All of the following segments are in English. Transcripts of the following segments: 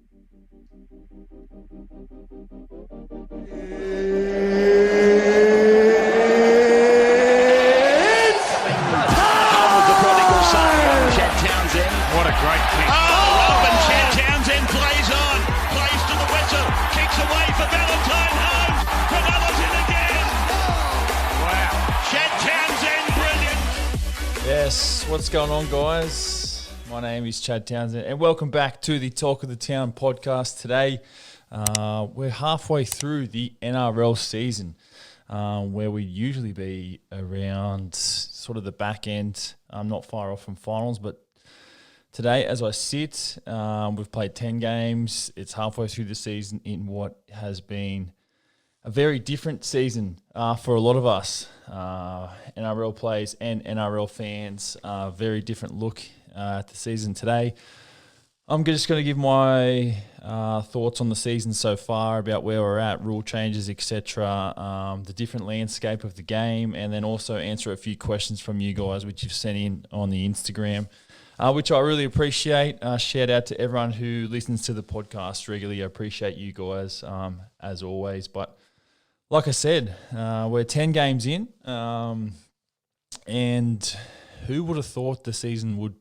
What a great kick. Oh, and Chad Townsend plays on. Plays to the whistle. Kicks away for Valentine Holmes. Penalty again. Wow. Chad Townsend, brilliant. Yes, what's going on, guys? My name is Chad Townsend, and welcome back to the Talk of the Town podcast today. We're halfway through the NRL season, where we usually be around sort of the back end, not far off from finals, but today, as I sit, we've played 10 games. It's halfway through the season in what has been a very different season for a lot of us, NRL players and NRL fans. Very different look at the season today. I'm just going to give my thoughts on the season so far, about where we're at, rule changes, etc., the different landscape of the game, and then also answer a few questions from you guys, which you've sent in on the Instagram. Which I really appreciate. Shout out to everyone who listens to the podcast regularly. I appreciate you guys, as always. But like I said, we're 10 games in, and who would have thought the season would,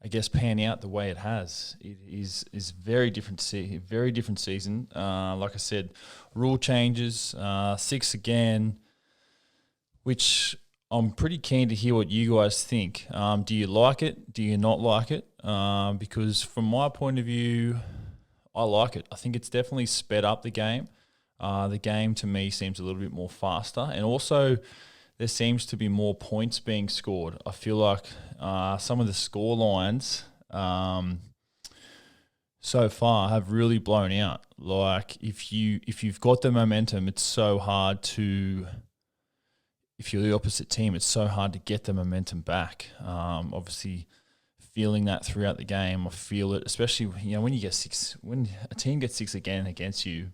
I guess, pan out the way it has? It is very different season. Like I said, rule changes, 6 again, which I'm pretty keen to hear what you guys think. Do you like it? Do you not like it? Because from my point of view, I like it. I think it's definitely sped up the game. The game, to me, seems a little bit more faster. And also, there seems to be more points being scored. I feel like some of the score lines so far have really blown out. Like, if you've got the momentum, it's so hard to... If you're the opposite team, it's so hard to get the momentum back. Obviously, feeling that throughout the game, I feel it, especially when you get 6. When a team gets 6 again against you,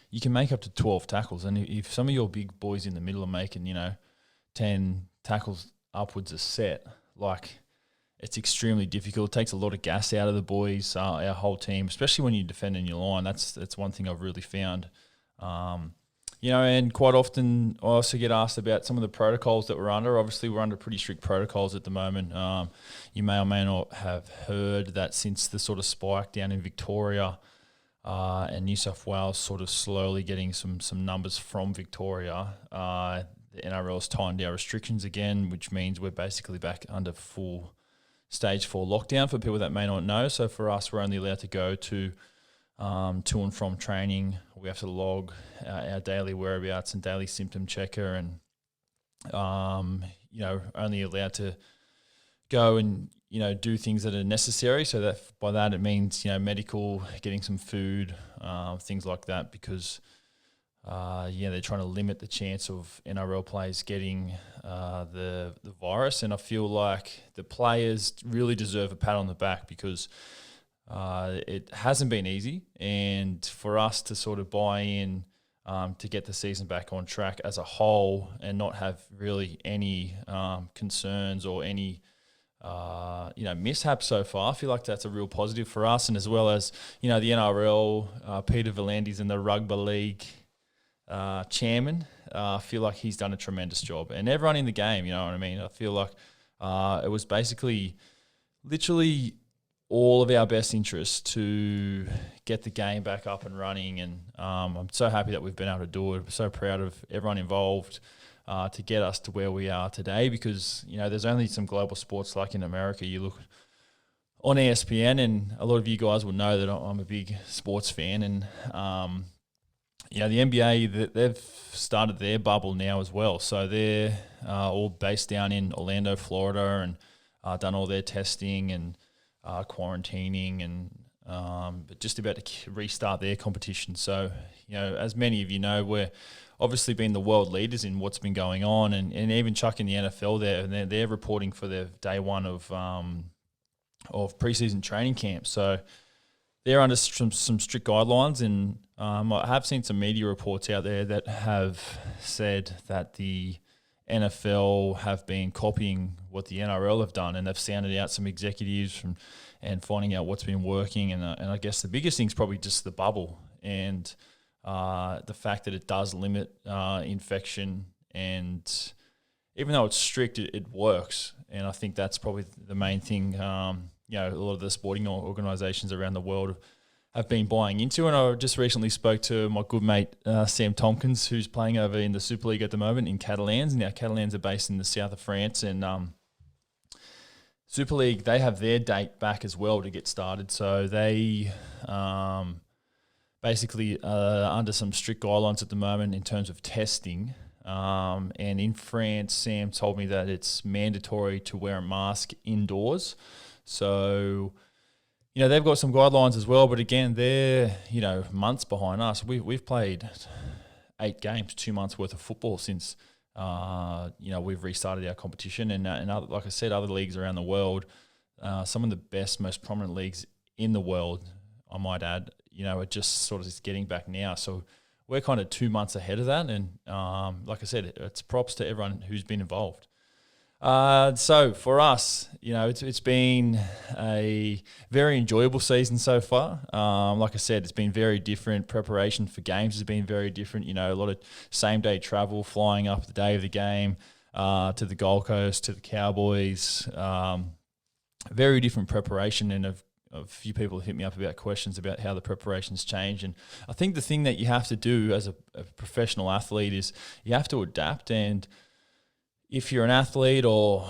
you can make up to 12 tackles, and if some of your big boys in the middle are making 10 tackles upwards a set, like, it's extremely difficult. It takes a lot of gas out of the boys, our whole team, especially when you're defending your line. That's one thing I've really found. And quite often I also get asked about some of the protocols that we're under. Obviously, we're under pretty strict protocols at the moment. You may or may not have heard that since the sort of spike down in Victoria and New South Wales sort of slowly getting some numbers from Victoria, the NRL's tightened our restrictions again, which means we're basically back under full stage 4 lockdown for people that may not know. So for us, we're only allowed to go to and from training. We have to log our daily whereabouts and daily symptom checker, and only allowed to go and do things that are necessary. So that by that it means medical, getting some food, things like that, because they're trying to limit the chance of NRL players getting the virus. And I feel like the players really deserve a pat on the back, because it hasn't been easy, and for us to sort of buy in to get the season back on track as a whole and not have really any concerns or any mishaps so far, I feel like that's a real positive for us. And as well as the NRL, Peter V'landys and the Rugby League chairman, I feel like he's done a tremendous job, and everyone in the game, you know what I mean? I feel like it was basically literally all of our best interests to get the game back up and running, and I'm so happy that we've been able to do it. I'm so proud of everyone involved to get us to where we are today, because there's only some global sports like in America. You look on ESPN, and a lot of you guys will know that I'm a big sports fan, and the NBA, they've started their bubble now as well, so they're all based down in Orlando, Florida, and done all their testing and quarantining, and but just about to restart their competition. So, as many of you know, we're obviously been the world leaders in what's been going on, and even chucking the NFL there, and they're reporting for their day one of preseason training camp. So they're under some strict guidelines, and I have seen some media reports out there that have said that the NFL have been copying what the NRL have done, and they've sounded out some executives and finding out what's been working. And I guess the biggest thing is probably just the bubble and the fact that it does limit infection. And even though it's strict, it works. And I think that's probably the main thing. A lot of the sporting organisations around the world have been buying into. And I just recently spoke to my good mate, Sam Tompkins, who's playing over in the Super League at the moment in Catalans. Now, Catalans are based in the south of France, and Super League, they have their date back as well to get started. So they basically under some strict guidelines at the moment in terms of testing. And in France, Sam told me that it's mandatory to wear a mask indoors. So they've got some guidelines as well, but again, they're, months behind us. We've played 8 games, 2 months worth of football since, we've restarted our competition. And other, like I said, other leagues around the world, some of the best, most prominent leagues in the world, I might add, are just sort of just getting back now. So we're kind of 2 months ahead of that. And like I said, it's props to everyone who's been involved. So for us, it's been a very enjoyable season so far. Like I said, it's been very different. Preparation for games has been very different. A lot of same day travel, flying up the day of the game to the Gold Coast, to the Cowboys. Very different preparation, and a few people hit me up about questions about how the preparations change. And I think the thing that you have to do as a professional athlete is you have to adapt. And if you're an athlete, or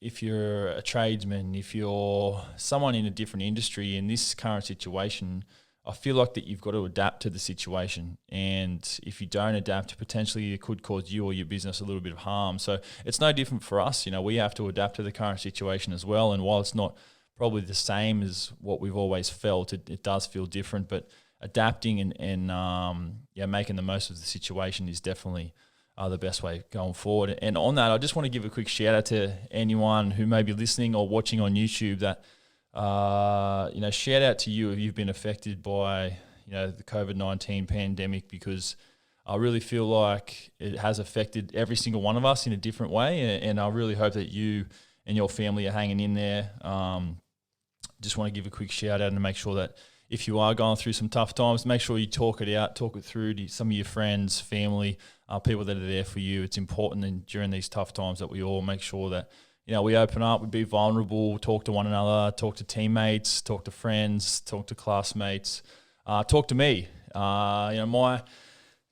if you're a tradesman, if you're someone in a different industry in this current situation, I feel like that you've got to adapt to the situation. And if you don't adapt, potentially it could cause you or your business a little bit of harm. So it's no different for us. We have to adapt to the current situation as well. And while it's not probably the same as what we've always felt, it does feel different. But adapting and making the most of the situation is definitely the best way going forward. And on that, I just want to give a quick shout out to anyone who may be listening or watching on YouTube that, shout out to you if you've been affected by, the COVID-19 pandemic, because I really feel like it has affected every single one of us in a different way. And I really hope that you and your family are hanging in there. Just want to give a quick shout out and make sure that if you are going through some tough times, make sure you talk it out, talk it through to some of your friends, family, people that are there for you. It's important during these tough times that we all make sure that, we open up, we be vulnerable, talk to one another, talk to teammates, talk to friends, talk to classmates, talk to me. My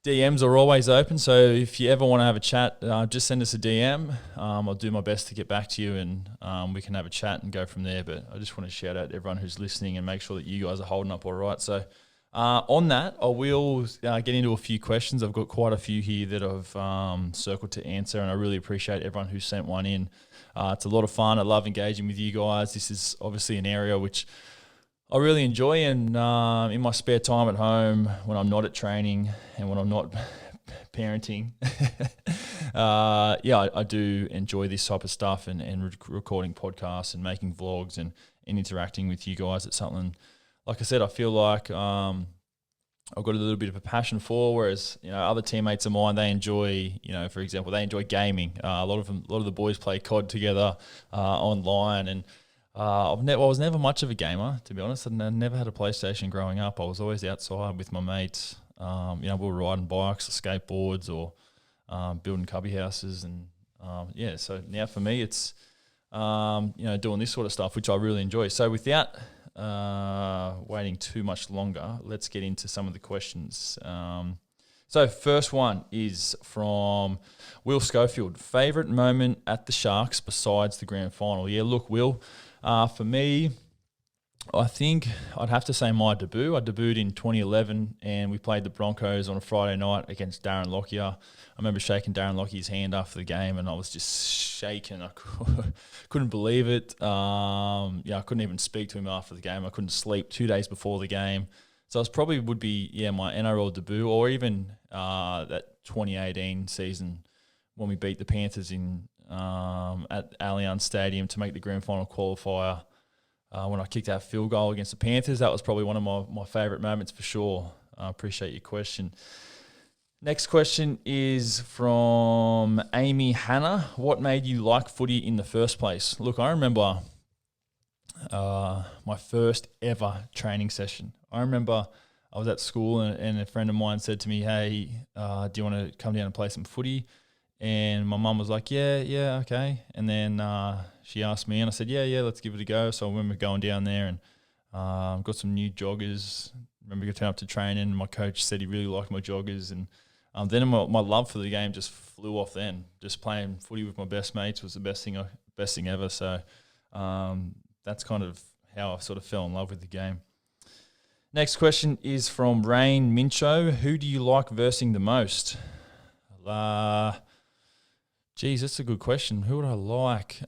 DMs are always open, so if you ever want to have a chat, just send us a DM. I'll do my best to get back to you, and we can have a chat and go from there. But I just want to shout out to everyone who's listening and make sure that you guys are holding up all right. So on that, I will get into a few questions. I've got quite a few here that I've circled to answer, and I really appreciate everyone who sent one in. It's a lot of fun. I love engaging with you guys. This is obviously an area which I really enjoy, and in my spare time at home, when I'm not at training and when I'm not parenting, I do enjoy this type of stuff and recording podcasts and making vlogs and interacting with you guys. It's something, like I said, I feel like I've got a little bit of a passion for, whereas other teammates of mine, they enjoy, for example, they enjoy gaming. A lot of the boys play COD together online, and I was never much of a gamer, to be honest. I never had a PlayStation growing up. I was always outside with my mates. We were riding bikes or skateboards or building cubby houses. And so now for me, it's, doing this sort of stuff, which I really enjoy. So without waiting too much longer, let's get into some of the questions. So first one is from Will Schofield. Favourite moment at the Sharks besides the grand final? Yeah, look, Will, for me, I think I'd have to say my debut. I debuted in 2011 and we played the Broncos on a Friday night against Darren Lockyer. I remember shaking Darren Lockyer's hand after the game and I was just shaking. I couldn't believe it. I couldn't even speak to him after the game. I couldn't sleep 2 days before the game. So it probably would be, my NRL debut, or even that 2018 season when we beat the Panthers in at Allianz Stadium to make the grand final qualifier. When I kicked that field goal against the Panthers, that was probably one of my favourite moments for sure. I appreciate your question. Next question is from Amy Hannah. What made you like footy in the first place? Look, I remember my first ever training session. I remember I was at school and a friend of mine said to me, hey, do you want to come down and play some footy? And my mum was like, yeah, okay. And then she asked me and I said, yeah, let's give it a go. So I remember going down there and got some new joggers. I remember going up to training and my coach said he really liked my joggers. And then my love for the game just flew off then. Just playing footy with my best mates was the best thing ever. So that's kind of how I sort of fell in love with the game. Next question is from Rain Mincho. Who do you like versing the most? Geez, that's a good question. Who would I like?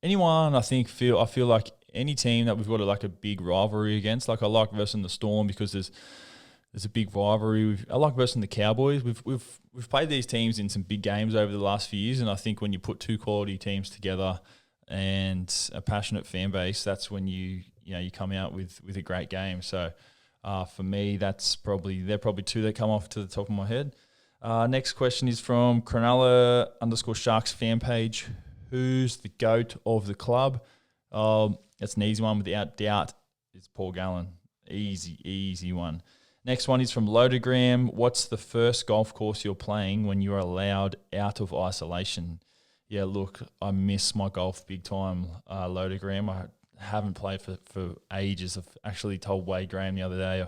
Anyone. I feel like any team that we've got like a big rivalry against. Like I like versing the Storm because there's a big rivalry. I like versing the Cowboys. We've played these teams in some big games over the last few years, and I think when you put two quality teams together and a passionate fan base, that's when you come out with a great game. So for me, they're probably two that come off to the top of my head. Next question is from Cronulla_Sharks fan page. Who's the GOAT of the club? That's an easy one without doubt. It's Paul Gallen. Easy one. Next one is from Lodogram. What's the first golf course you're playing when you're allowed out of isolation? Yeah, look, I miss my golf big time, Lodogram. I haven't played for ages. I've actually told Wade Graham the other day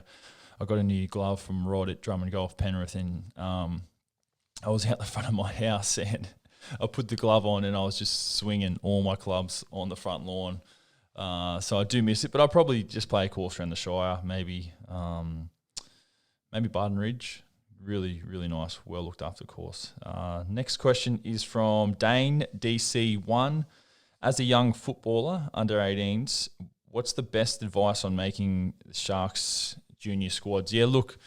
I got a new glove from Rod at Drummond Golf Penrith, and I was out the front of my house and I put the glove on and I was just swinging all my clubs on the front lawn. So I do miss it, but I'll probably just play a course around the Shire, maybe Barton Ridge. Really, really nice, well looked after course. Next question is from Dane DC1. As a young footballer under 18s, what's the best advice on making the Sharks junior squads? Yeah, look,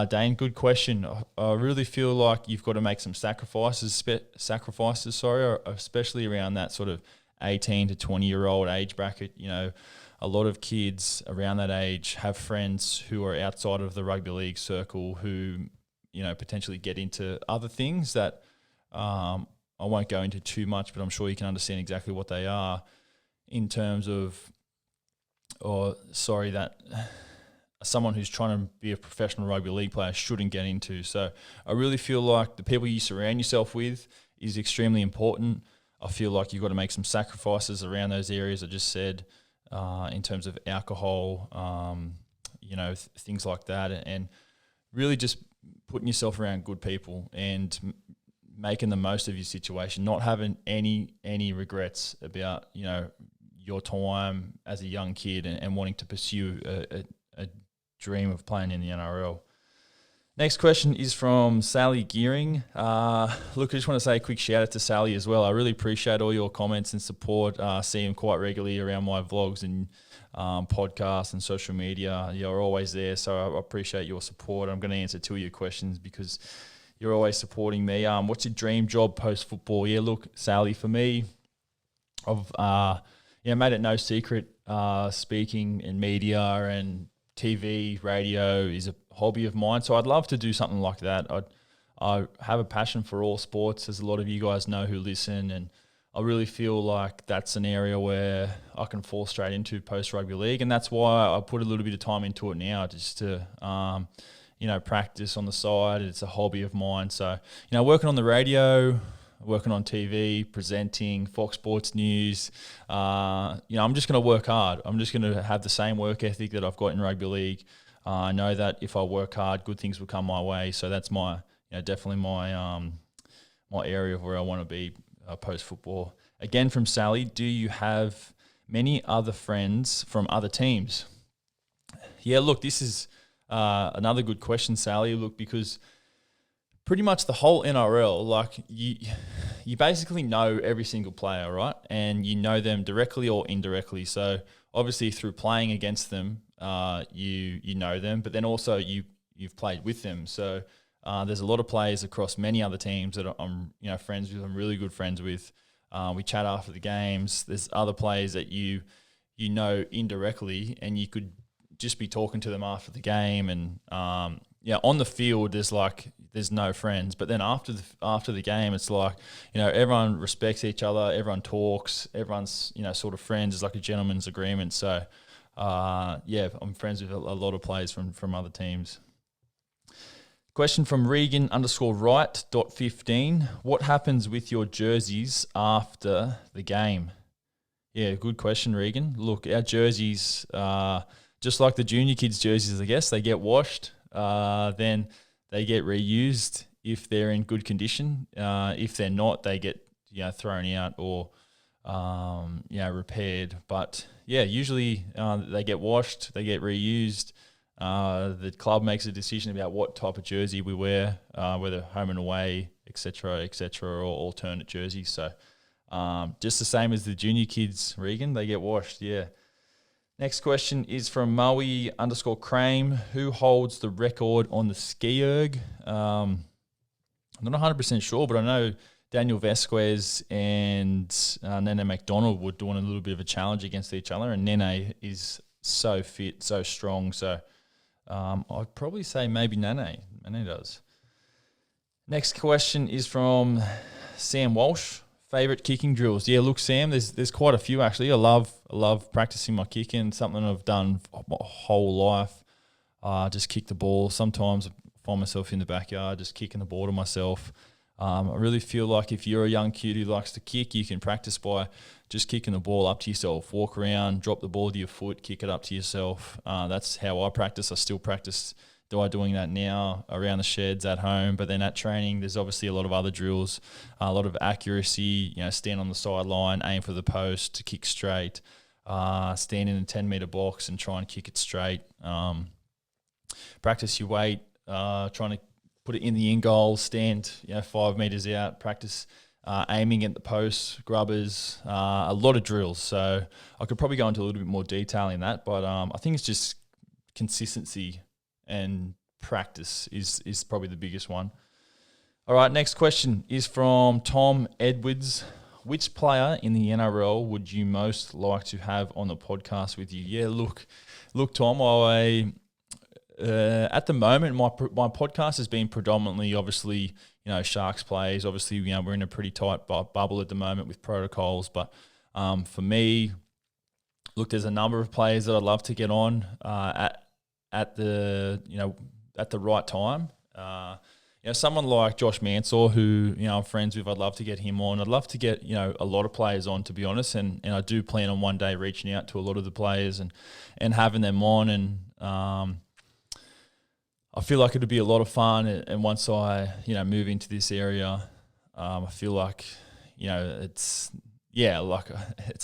Dane, good question. I really feel like you've got to make some sacrifices, especially around that sort of 18 to 20-year-old age bracket. You know, a lot of kids around that age have friends who are outside of the rugby league circle who, you know, potentially get into other things that I won't go into too much, but I'm sure you can understand exactly what they are in terms of, that someone who's trying to be a professional rugby league player shouldn't get into. So I really feel like the people you surround yourself with is extremely important. I feel like you've got to make some sacrifices around those areas I just said, in terms of alcohol, things like that, and really just putting yourself around good people and making the most of your situation, not having any regrets about, you know, your time as a young kid and wanting to pursue a dream of playing in the NRL. Next question is from Sally Gearing. Look, I just want to say a quick shout out to Sally as well. I really appreciate all your comments and support. See them quite regularly around my vlogs and podcasts and social media. You're always there, so I appreciate your support. I'm going to answer two of your questions because you're always supporting me. What's your dream job post-football? Yeah, look, Sally, for me, I've made it no secret, speaking in media and TV, radio is a hobby of mine. So I'd love to do something like that. I have a passion for all sports, as a lot of you guys know who listen, and I really feel like that's an area where I can fall straight into post-rugby league, and that's why I put a little bit of time into it now, just to practice on the side. It's a hobby of mine. So, working on the radio, working on TV, presenting, Fox Sports News. I'm just going to work hard. I'm just going to have the same work ethic that I've got in rugby league. I know that if I work hard, good things will come my way. So that's definitely my area of where I want to be post-football. Again, from Sally, do you have many other friends from other teams? Yeah, look, this is another good question, Sally. Look, because pretty much the whole NRL, like you basically know every single player, right? And you know them directly or indirectly. So obviously through playing against them, you know them, but then also you've played with them. So there's a lot of players across many other teams that I'm friends with. I'm really good friends with. We chat after the games. There's other players that you know indirectly, and you could just be talking to them after the game, and on the field there's no friends, but then after the game it's like, everyone respects each other, everyone talks, everyone's sort of friends. It's like a gentleman's agreement. So I'm friends with a lot of players from other teams. Question from Regan_right.15. What happens with your jerseys after the game? Yeah, good question, Regan. Look, our jerseys, just like the junior kids' jerseys, I guess, they get washed. Then they get reused if they're in good condition. If they're not, they get thrown out or repaired. But usually they get washed, they get reused. The club makes a decision about what type of jersey we wear, whether home and away, etc., or alternate jerseys. So just the same as the junior kids, Regan, they get washed. Yeah. Next question is from Maui_Crame. Who holds the record on the ski-erg? I'm not 100% sure, but I know Daniel Vasquez and Nene McDonald were doing a little bit of a challenge against each other, and Nene is so fit, so strong. So I'd probably say maybe Nene. Nene does. Next question is from Sam Walsh. Favourite kicking drills? Yeah, look, Sam, there's quite a few actually. I love practicing my kicking. Something I've done my whole life. Just kick the ball. Sometimes I find myself in the backyard just kicking the ball to myself. I really feel like if you're a young kid who likes to kick, you can practice by just kicking the ball up to yourself. Walk around, drop the ball to your foot, kick it up to yourself. That's how I practice. I still practice doing that now around the sheds at home. But then at training, there's obviously a lot of other drills, a lot of accuracy, stand on the sideline, aim for the post to kick straight, stand in a 10-metre box and try and kick it straight. Practice your weight, trying to put it in the in goal, stand 5 metres out, practice aiming at the post, grubbers, a lot of drills. So I could probably go into a little bit more detail in that, but I think it's just consistency and practice is probably the biggest one. All right, next question is from Tom Edwards. Which player in the NRL would you most like to have on the podcast with you? Yeah, look, Tom, at the moment, my podcast has been predominantly, obviously, Sharks plays. Obviously, we're in a pretty tight bubble at the moment with protocols. But for me, look, there's a number of players that I'd love to get on at the right time. Someone like Josh Mansour, who I'm friends with, I'd love to get him on. I'd love to get a lot of players on, to be honest, and I do plan on one day reaching out to a lot of the players and having them on. And I feel like it'd be a lot of fun. And once I move into this area, I feel like it's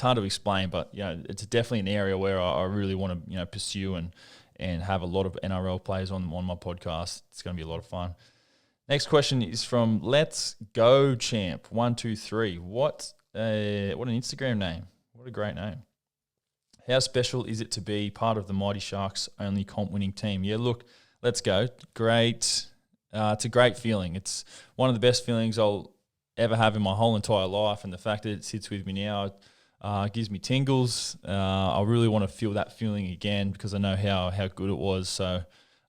hard to explain, but it's definitely an area where I really want to pursue and have a lot of NRL players on my podcast. It's going to be a lot of fun. Next question is from Let's Go Champ 123. What an Instagram name! What a great name. How special is it to be part of the Mighty Sharks' only comp-winning team? Yeah, look, let's go. Great. It's a great feeling. It's one of the best feelings I'll ever have in my whole entire life, and the fact that it sits with me now gives me tingles. I really want to feel that feeling again because I know how good it was. So,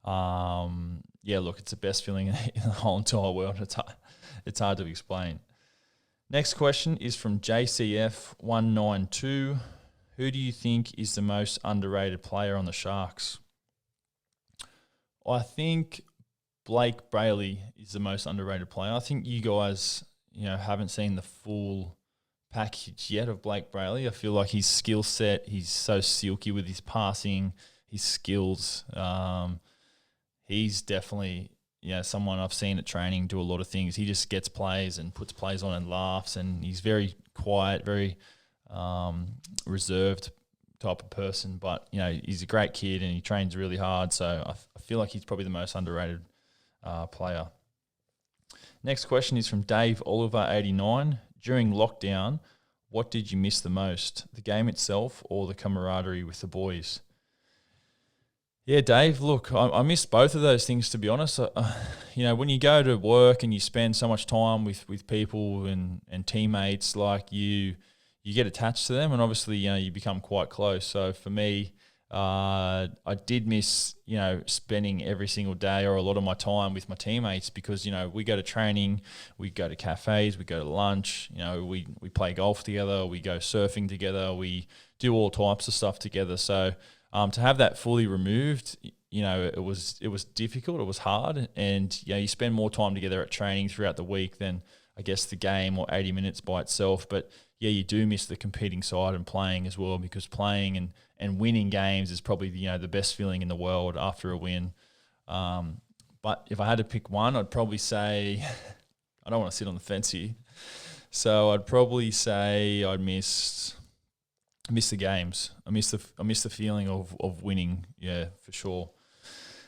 look, it's the best feeling in the whole entire world. It's hard to explain. Next question is from JCF192. Who do you think is the most underrated player on the Sharks? I think Blake Brayley is the most underrated player. I think you guys, haven't seen the full package yet of Blake Brayley. I feel like his skill set, he's so silky with his passing, his skills. He's definitely someone I've seen at training do a lot of things. He just gets plays and puts plays on and laughs, and he's very quiet, very reserved type of person. But he's a great kid and he trains really hard. So I feel like he's probably the most underrated player. Next question is from Dave Oliver 89. During lockdown, what did you miss the most, the game itself or the camaraderie with the boys? Yeah, Dave, look, I miss both of those things, to be honest. When you go to work and you spend so much time with people and teammates, like you get attached to them, and obviously, you become quite close. So for me, I did miss, spending every single day or a lot of my time with my teammates because, we go to training, we go to cafes, we go to lunch, we play golf together, we go surfing together, we do all types of stuff together. So to have that fully removed, it was difficult, it was hard, and you spend more time together at training throughout the week than I guess the game or 80 minutes by itself. But yeah, you do miss the competing side and playing as well, because playing and winning games is probably the best feeling in the world after a win. But if I had to pick one, I'd probably say I don't want to sit on the fence here, so I'd probably say I'd miss the games. I miss the feeling of winning. Yeah, for sure.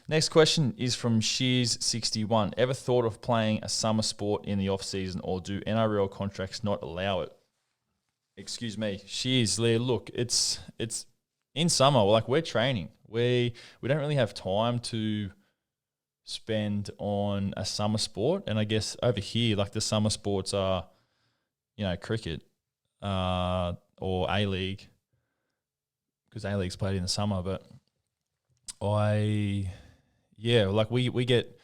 Next question is from Shears61. Ever thought of playing a summer sport in the off season, or do NRL contracts not allow it? Excuse me, Shears, look, it's in summer. Like, we're training. We don't really have time to spend on a summer sport, and I guess over here, like, the summer sports are, cricket, or A-League, because A-League's played in the summer. But we get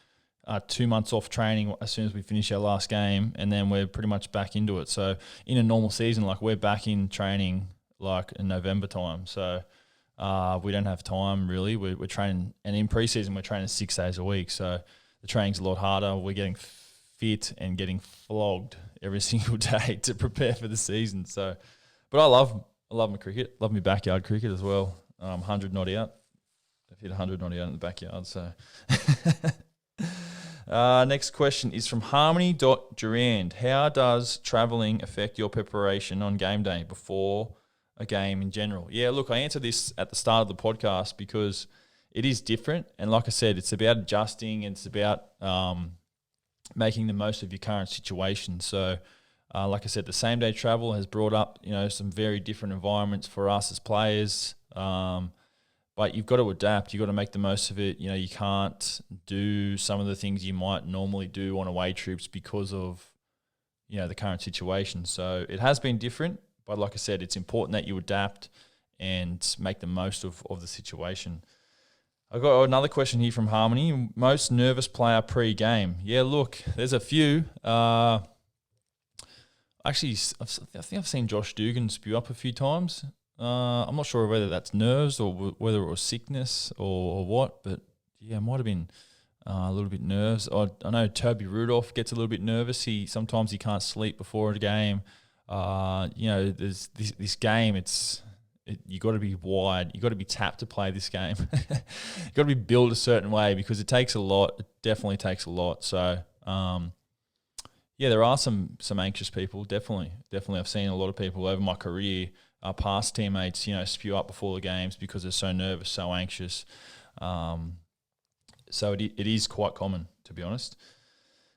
2 months off training as soon as we finish our last game, and then we're pretty much back into it. So in a normal season, like, we're back in training like in November time. So we don't have time really. We're training, and in preseason we're training 6 days a week. So the training's a lot harder. We're getting fit and getting flogged every single day to prepare for the season. So, but I love my cricket. Love my backyard cricket as well. 100 not out. I've hit 100 not out in the backyard. So. Next question is from Harmony.Durand. How does travelling affect your preparation on game day before a game in general? Yeah, look, I answered this at the start of the podcast because it is different. And like I said, it's about adjusting, and it's about making the most of your current situation. So like I said, the same day travel has brought up, some very different environments for us as players. But you've got to adapt. You've got to make the most of it. You can't do some of the things you might normally do on away trips because of, the current situation. So it has been different. But like I said, it's important that you adapt and make the most of the situation. I've got another question here from Harmony. Most nervous player pre-game. Yeah, look, there's a few. Actually, I think I've seen Josh Dugan spew up a few times. I'm not sure whether that's nerves or whether it was sickness or what, but yeah, it might have been a little bit nerves. I know Toby Rudolph gets a little bit nervous. Sometimes he can't sleep before a game. There's this game. You got to be wide. You got to be tapped to play this game. You got to be built a certain way because it takes a lot. It definitely takes a lot. So there are some anxious people. Definitely. I've seen a lot of people over my career. Past teammates, spew up before the games because they're so nervous, so anxious. So it is quite common, to be honest.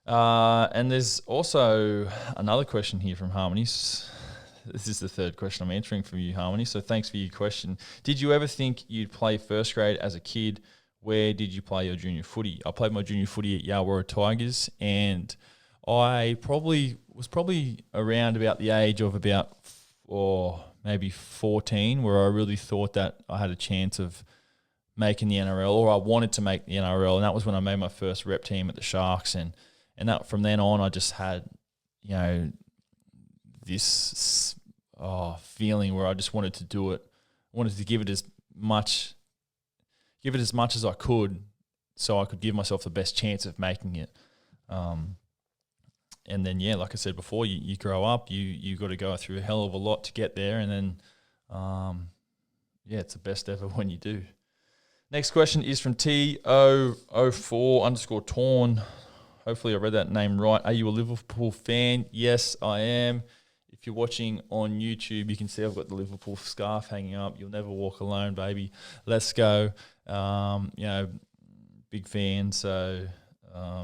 And there's also another question here from Harmony. This is the third question I'm answering from you, Harmony. So thanks for your question. Did you ever think you'd play first grade as a kid? Where did you play your junior footy? I played my junior footy at Yarwara Tigers, and I was probably around about the age of maybe 14, where I really thought that I had a chance of making the NRL, or I wanted to make the NRL, and that was when I made my first rep team at the Sharks, and that from then on I just had this feeling where I just wanted to do it. I wanted to give it as much as I could, so I could give myself the best chance of making it. And then, like I said before, you grow up, you got to go through a hell of a lot to get there. And then, it's the best ever when you do. Next question is from TO04_torn. Hopefully I read that name right. Are you a Liverpool fan? Yes, I am. If you're watching on YouTube, you can see I've got the Liverpool scarf hanging up. You'll never walk alone, baby. Let's go. Big fan. So...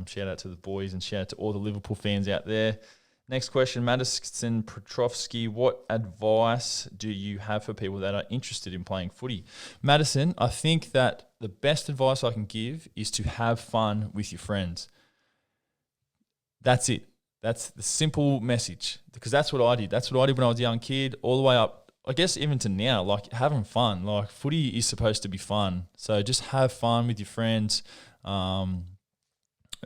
shout out to the boys and shout out to all the Liverpool fans out there. Next question, Madison Petrovsky. What advice do you have for people that are interested in playing footy? Madison, I think that the best advice I can give is to have fun with your friends. That's it. That's the simple message, because that's what I did. That's what I did when I was a young kid, all the way up I guess even to now, like having fun. Like footy is supposed to be fun, so just have fun with your friends, and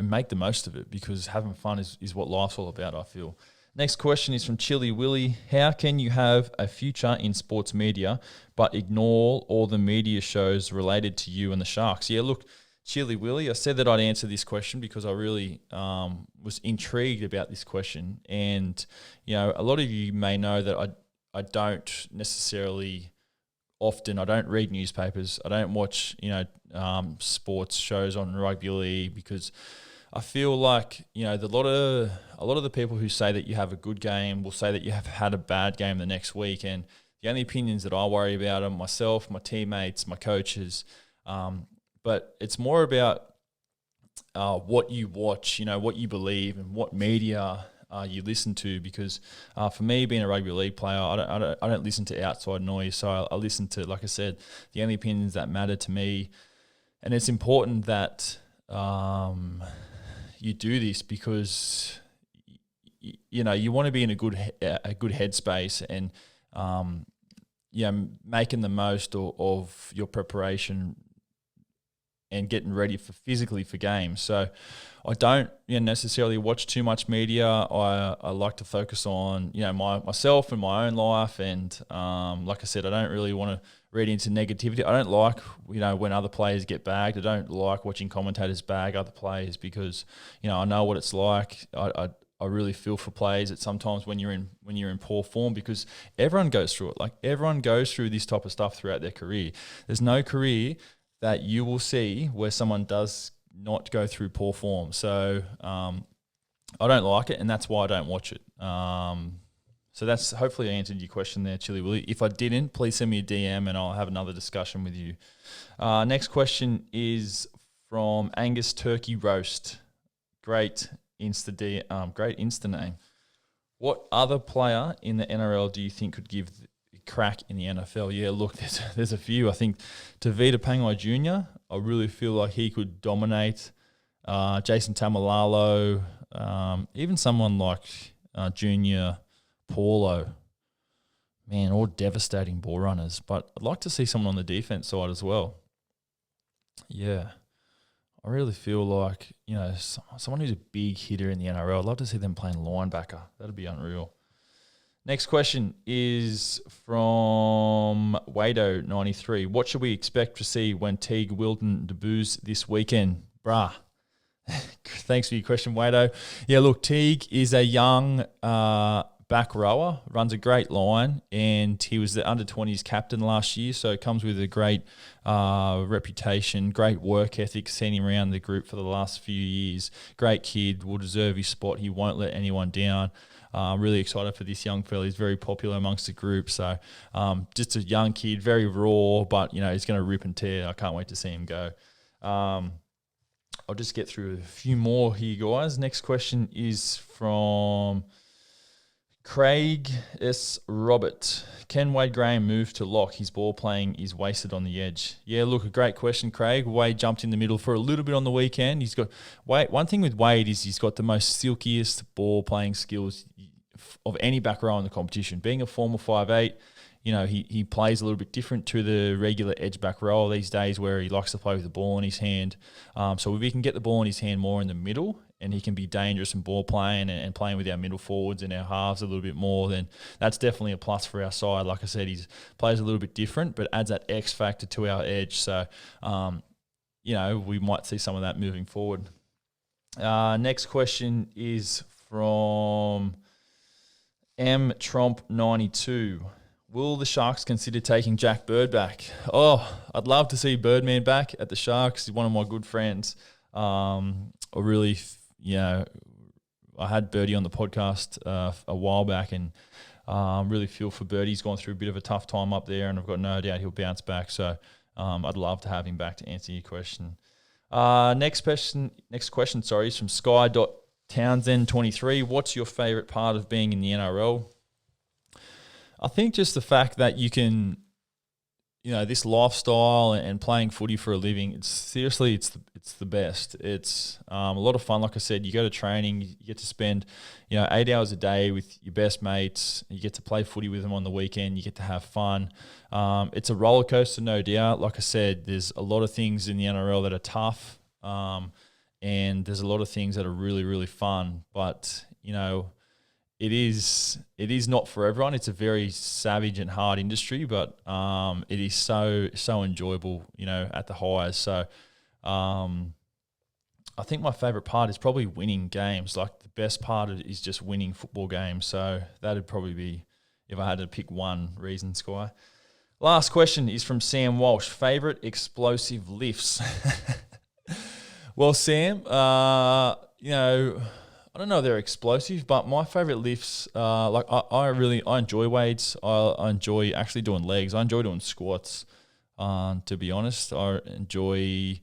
make the most of it, because having fun is what life's all about, I feel. Next question is from Chili Willy. How can you have a future in sports media but ignore all the media shows related to you and the Sharks? Yeah, look, Chili Willy, I said that I'd answer this question because I really was intrigued about this question. And, a lot of you may know that I don't necessarily often, I don't read newspapers. I don't watch, sports shows on Rugby League, because I feel like, a lot of the people who say that you have a good game will say that you have had a bad game the next week. And the only opinions that I worry about are myself, my teammates, my coaches. But it's more about what you watch, what you believe, and what media you listen to. Because for me, being a rugby league player, I don't listen to outside noise. So I listen to, like I said, the only opinions that matter to me. And it's important that you do this, because you want to be in a good headspace, and making the most of your preparation and getting ready physically for games. So I don't necessarily watch too much media. I like to focus on myself and my own life, and like I said, I don't really want to read into negativity. I don't like when other players get bagged. I don't like watching commentators bag other players, because I know what it's like. I really feel for players at sometimes when you're in poor form, because everyone goes through it. Like, everyone goes through this type of stuff throughout their career. There's no career that you will see where someone does not go through poor form. So I don't like it, and that's why I don't watch it. So that's, hopefully I answered your question there, Chili Willy. If I didn't, please send me a DM and I'll have another discussion with you. Next question is from Angus Turkey Roast. Great Insta name. What other player in the NRL do you think could give a crack in the NFL? Yeah, look, there's a few. I think Tavita Pangai Jr., I really feel like he could dominate. Jason Tamalalo, even someone like Junior Paulo. Man, all devastating ball runners. But I'd like to see someone on the defense side as well. Yeah. I really feel like, someone who's a big hitter in the NRL, I'd love to see them playing linebacker. That'd be unreal. Next question is from Wado93. What should we expect to see when Teague Wilton debuts this weekend? Bruh. Thanks for your question, Wado. Yeah, look, Teague is a young back rower, runs a great line, and he was the under-20s captain last year, so it comes with a great reputation, great work ethic, seen him around the group for the last few years. Great kid, will deserve his spot. He won't let anyone down. I'm really excited for this young fella. He's very popular amongst the group, so just a young kid, very raw, but he's going to rip and tear. I can't wait to see him go. I'll just get through a few more here, guys. Next question is from Craig S. Robert. Can Wade Graham move to lock? His ball playing is wasted on the edge. Yeah, look, a great question, Craig. Wade jumped in the middle for a little bit on the weekend. He's got one thing with Wade is he's got the most silkiest ball playing skills of any back row in the competition. Being a former 5'8", he plays a little bit different to the regular edge back row these days, where he likes to play with the ball in his hand. So if he can get the ball in his hand more in the middle, and he can be dangerous in ball playing and playing with our middle forwards and our halves a little bit more, then that's definitely a plus for our side. Like I said, he plays a little bit different, but adds that X factor to our edge. So, we might see some of that moving forward. Next question is from M. Tromp92. Will the Sharks consider taking Jack Bird back? Oh, I'd love to see Birdman back at the Sharks. He's one of my good friends. I had Birdie on the podcast a while back, and really feel for Birdie. He's gone through a bit of a tough time up there, and I've got no doubt he'll bounce back. So I'd love to have him back to answer your question. Next question, is from Sky.Townsend23. What's your favourite part of being in the NRL? I think just the fact that you can this lifestyle and playing footy for a living, it's the best. It's a lot of fun. Like I said, you go to training, you get to spend 8 hours a day with your best mates. You get to play footy with them on the weekend. You get to have fun. It's a roller coaster, no doubt. Like I said, there's a lot of things in the NRL that are tough, and there's a lot of things that are really, really fun. But it is not for everyone. It's a very savage and hard industry, but it is so enjoyable, at the highs. So I think my favourite part is probably winning games. Like, the best part is just winning football games. So that'd probably be, if I had to pick one reason, Sky. Last question is from Sam Walsh. Favourite explosive lifts? Well, Sam, I don't know if they're explosive, but my favourite lifts, I enjoy weights. I enjoy actually doing legs. I enjoy doing squats, to be honest. I enjoy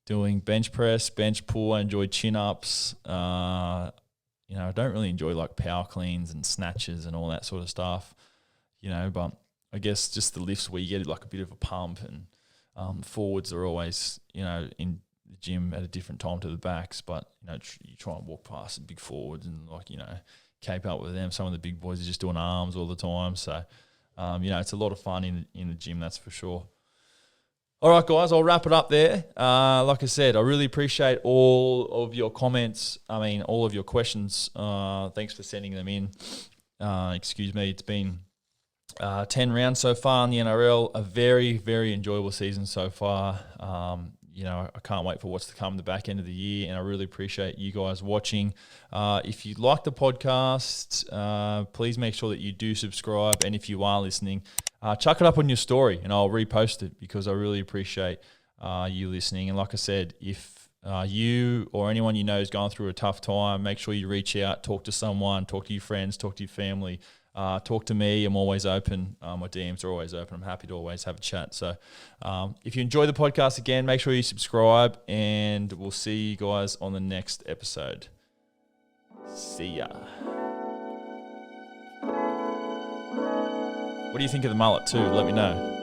doing bench press, bench pull. I enjoy chin-ups. I don't really enjoy like power cleans and snatches and all that sort of stuff, but I guess just the lifts where you get like a bit of a pump, and forwards are always, in the gym at a different time to the backs, but you try and walk past the big forwards and cape up with them. Some of the big boys are just doing arms all the time, so it's a lot of fun in the gym, that's for sure. All right, guys, I'll wrap it up there. Like I said, I really appreciate all of your comments. All of your questions. Thanks for sending them in. It's been 10 rounds so far in the NRL. A very, very enjoyable season so far. I can't wait for what's to come the back end of the year, and I really appreciate you guys watching. If you like the podcast, please make sure that you do subscribe, and if you are listening, chuck it up on your story, and I'll repost it, because I really appreciate you listening. And like I said, if you or anyone you know is going through a tough time, make sure you reach out, talk to someone, talk to your friends, talk to your family. Talk to me. I'm always open. My DMs are always open. I'm happy to always have a chat. So if you enjoy the podcast, again, make sure you subscribe, and we'll see you guys on the next episode. See ya. What do you think of the mullet too? Let me know.